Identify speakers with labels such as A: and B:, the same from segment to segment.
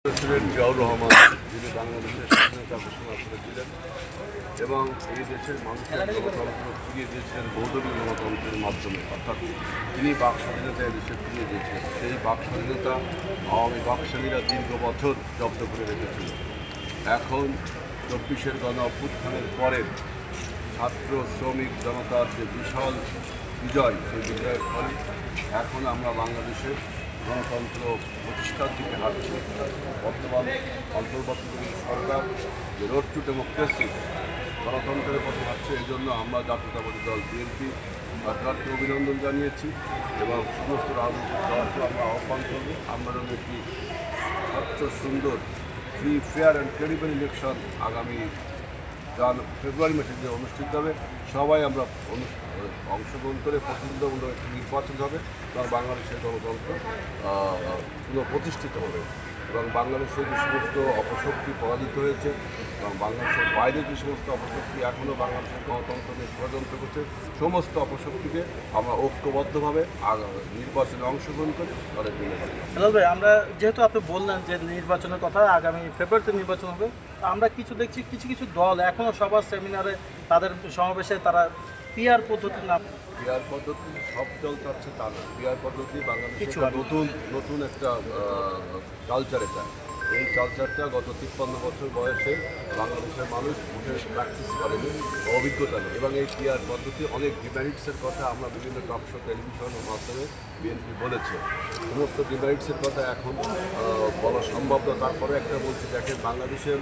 A: President Ziaur Rahman যিনি বাংলাদেশের স্বাধীনতা ঘোষণা করেছিলেন এবং এই দেশের মানুষের গণতন্ত্র ফিরিয়ে দিয়েছিলেন বহুদলীয় গণতন্ত্রের মাধ্যমে, অর্থাৎ তিনি বাক স্বাধীনতা দেশে ফিরিয়ে দিয়েছিলেন। সেই বাক স্বাধীনতা আওয়ামী বাকশালীরা দীর্ঘ বছর জব্দ করে রেখেছিল। এখন 24-এর গণ অভ্যুত্থানের পরে ছাত্র শ্রমিক জনতার যে বিশাল বিজয়, সেই বিজয়ের ফলে এখন আমরা বাংলাদেশে গণতন্ত্র প্রতিষ্ঠার দিকে হাঁটছি। বর্তমান অন্তর্বর্তীকালীন সরকার যে রোড টু ডেমোক্রেসি গণতন্ত্রের পথে হাঁটছে, এই জন্য আমরা জাতীয়তাবাদী দল বিএনপি সরকারকে অভিনন্দন জানিয়েছি এবং সমস্ত রাজনৈতিক দলকে আমরা আহ্বান করব। আমরা যেন একটি স্বচ্ছ সুন্দর free fair and credible election আগামী ফেব্রুয়ারি মাসে যে অনুষ্ঠিত হবে, সবাই আমরা অংশগ্রহণ করে প্রতিনিধিমূলক একটি নির্বাচন হবে এবং বাংলাদেশের গণতন্ত্র পুনঃপ্রতিষ্ঠিত হবে এবং বাংলাদেশের যে সমস্ত অপশক্তি পরাজিত হয়েছে এবং বাংলাদেশের বাইরে যে সমস্ত অপশক্তি এখনও বাংলাদেশের গণতন্ত্রকে ষড়যন্ত্র করছে, সমস্ত অপশক্তিকে আমরা ঐক্যবদ্ধভাবে নির্বাচনে অংশগ্রহণ করে তাদের মিলে থাকি।
B: হেলাল ভাই, আমরা যেহেতু আপনি বললেন যে নির্বাচনের কথা আগামী ফেব্রুয়ারিতে নির্বাচন হবে, আমরা দেখছি কিছু দল এখনও সবার সেমিনারে তাদের সমাবেশে তারা পিআর পদ্ধতির নাম
A: পিআর পদ্ধতি সব দল চাচ্ছে তা না। পিআর পদ্ধতি বাংলাদেশের নতুন একটা কালচার। এই কালচারটা গত 53 বছর বয়সে বাংলাদেশের মানুষ ভোটের প্র্যাকটিস করেনি, অভিজ্ঞতা নেই এবং এই পিআর পদ্ধতি অনেক ডিমেরিটসের কথা আমরা বিভিন্ন টক শো টেলিভিশনের মাধ্যমে বিএনপি বলেছে। সমস্ত ডিমেরিটসের কথা এখন বলা সম্ভব না। তারপরে একটা বলছি, দেখেন বাংলাদেশের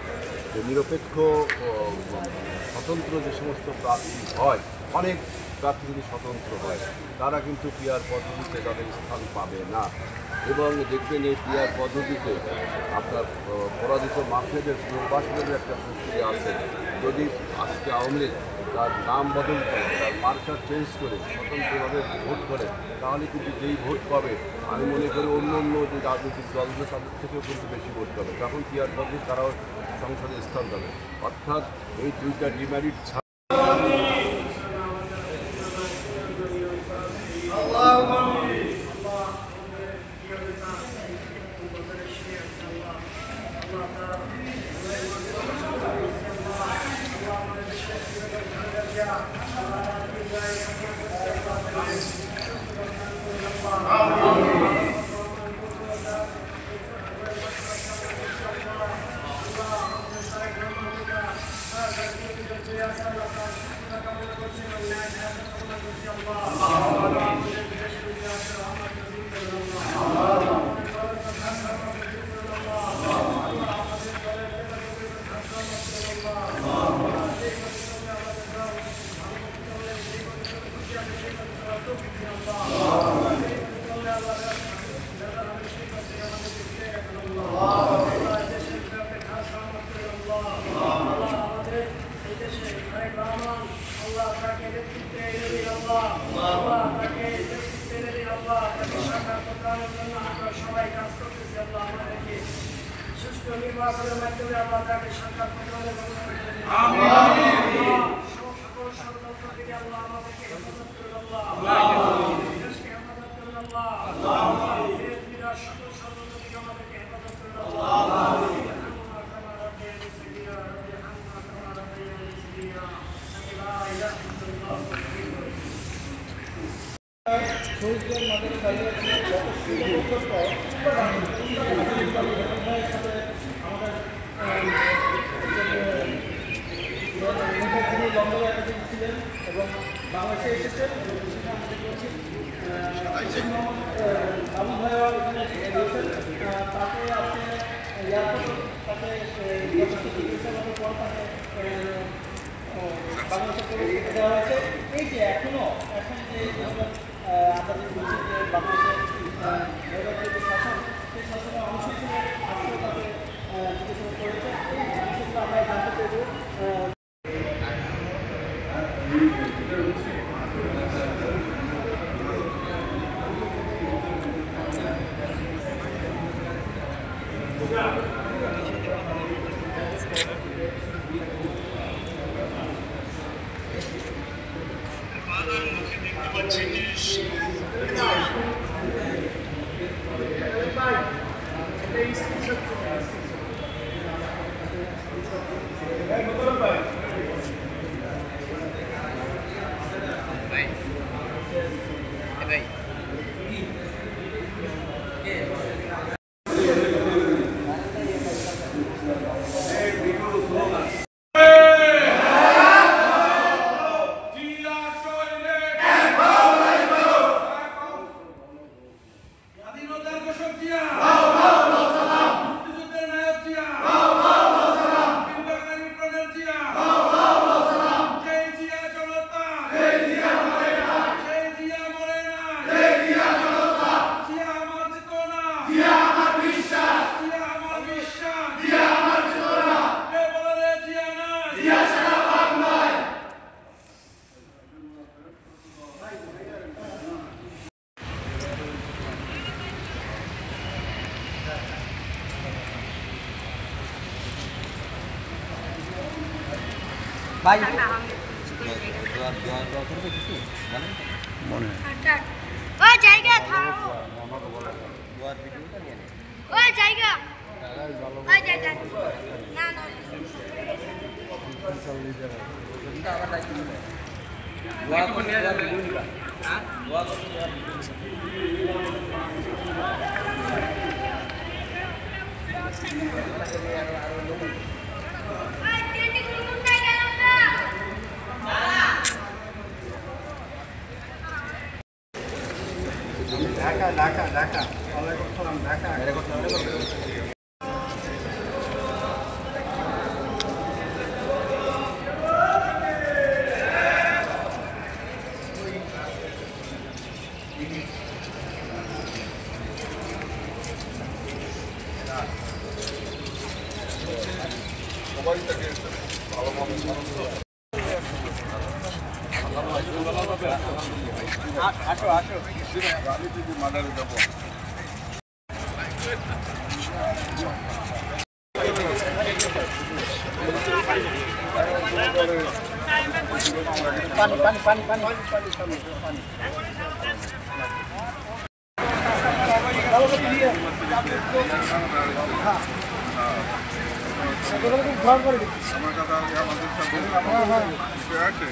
A: যে নিরপেক্ষ স্বতন্ত্র যে সমস্ত প্রার্থী হয়, অনেক প্রার্থী যদি স্বতন্ত্র হয় তারা কিন্তু পিআর পদ্ধতিতে তাদের স্থান পাবে না এবং দেখবেন এই পিআর পদ্ধতিতে আপনার পরাজিত মাফিয়াদের নির্বাচনের একটা প্রক্রিয়া আছে। যদি আজকে আওয়ামী লীগ তার নাম বদল করে, তার মার্কার চেঞ্জ করে স্বতন্ত্রভাবে ভোট করে, তাহলে কিন্তু যেই ভোট পাবে আমি মনে করি অন্য যে রাজনৈতিক দলগুলো তাদের থেকেও কিন্তু বেশি ভোট পাবে, তখন পিআর পদ্ধতি তারাও সংসদে স্থান পাবে। অর্থাৎ এই দুইটা ডিমেরিট
C: সবাই কাজ করতেছি। আল্লাহ আমাদেরকে সুষ্ঠু নির্বাচনের মাধ্যমে আল্লাহ তাকে সরকার প্রদানের সকল ষড়যন্ত্র থেকে আল্লাহ আমাদেরকে হেফাজত করুন। দেশকে হেফাজত করুন। সকল ষড়যন্ত্র থেকে আমাদেরকে হেফাজত করুন।
B: শহীদদের মাঝে ছিলেন এবং বাংলাদেশে এসেছেন। আবু ভাইয়া তাকে আপনি তাকে চিকিৎসাগত পর তাকে বাংলাদেশে দেওয়া হয়েছে। এই যে এখন যে আমরা যে বলছি যে বাংলাদেশের যে শাসন, সেই শাসনের অংশ হিসেবে আজকে তাকে চিকিৎসা করেছে। এই বিষয়গুলো আমরা জানতে চাইব।
C: It's
D: ভাই
A: মনে হয়
E: ওই জায়গা থাও ওই জায়গা ওই জায়গা না না
B: ঢাকা ঢাকা ঢাকা ওয়ালাইকুম সালাম ঢাকা
A: সবাই তাকে ভালোভাবে স্মরণ করে
B: আসো আসো
A: আমি যদি মাদারে যাবো
B: পানি পানি পানি পানি পানি পানি পানি
A: আমার কথা আমাদের সাথে আছে